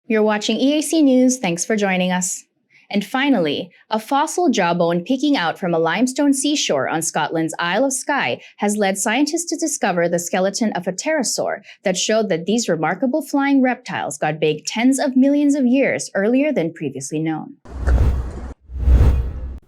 You're watching EAC News, thanks for joining us. And finally, a fossil jawbone peeking out from a limestone seashore on Scotland's Isle of Skye has led scientists to discover the skeleton of a pterosaur that showed that these remarkable flying reptiles got big tens of millions of years earlier than previously known.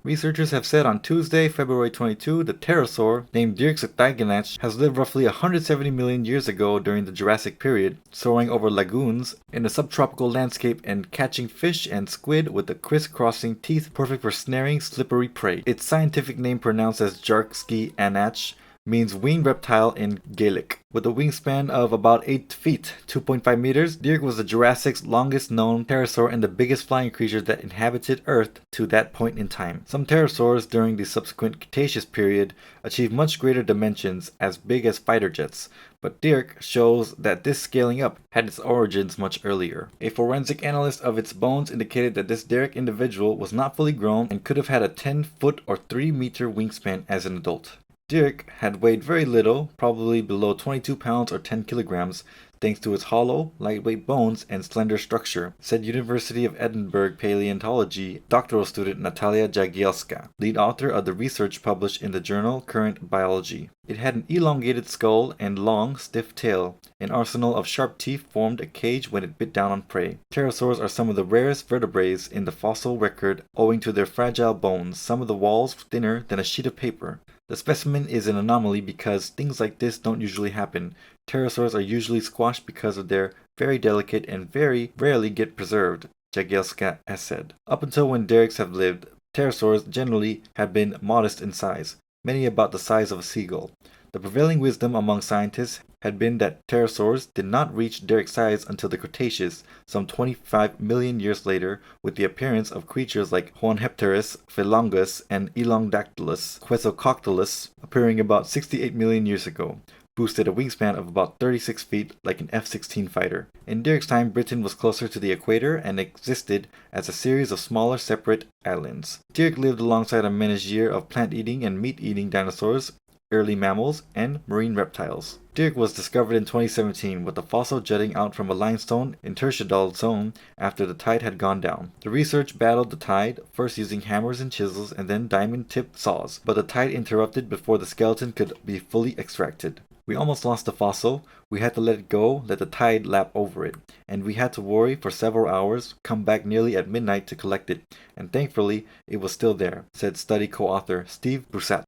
Researchers have said on Tuesday, February 22, the pterosaur, named Dearc Sgiathanach, has lived roughly 170 million years ago during the Jurassic Period, soaring over lagoons in a subtropical landscape and catching fish and squid with the criss-crossing teeth perfect for snaring slippery prey. Its scientific name, pronounced as jark ski-an-ach, means winged reptile in Gaelic. With a wingspan of about 8 feet, 2.5 meters, Dearc was the Jurassic's longest known pterosaur and the biggest flying creature that inhabited Earth to that point in time. Some pterosaurs during the subsequent Cretaceous period achieved much greater dimensions, as big as fighter jets, but Dearc shows that this scaling up had its origins much earlier. A forensic analyst of its bones indicated that this Dearc individual was not fully grown and could have had a 10-foot or 3-meter wingspan as an adult. Dearc had weighed very little, probably below 22 pounds or 10 kilograms, thanks to its hollow, lightweight bones and slender structure, said University of Edinburgh paleontology doctoral student Natalia Jagielska, lead author of the research published in the journal Current Biology. It had an elongated skull and long, stiff tail. An arsenal of sharp teeth formed a cage when it bit down on prey. Pterosaurs are some of the rarest vertebrates in the fossil record owing to their fragile bones, some of the walls thinner than a sheet of paper. The specimen is an anomaly because things like this don't usually happen. Pterosaurs are usually squashed because of their very delicate and very rarely get preserved, Jagielska has said. Up until when Dearcs have lived, pterosaurs generally have been modest in size, many about the size of a seagull. The prevailing wisdom among scientists had been that pterosaurs did not reach Dearc's size until the Cretaceous, some 25 million years later, with the appearance of creatures like Hohenhepterus, Philongus, and Elongdactylus quetzalcoatlus appearing about 68 million years ago, boosted a wingspan of about 36 feet like an F-16 fighter. In Dearc's time, Britain was closer to the equator and existed as a series of smaller separate islands. Dearc lived alongside a menagerie of plant-eating and meat-eating dinosaurs, early mammals, and marine reptiles. Dearc was discovered in 2017 with a fossil jutting out from a limestone interstitial zone after the tide had gone down. The research battled the tide, first using hammers and chisels and then diamond-tipped saws, but the tide interrupted before the skeleton could be fully extracted. We almost lost the fossil. We had to let it go, let the tide lap over it, and we had to worry for several hours, come back nearly at midnight to collect it, and thankfully it was still there, said study co-author Steve Broussat.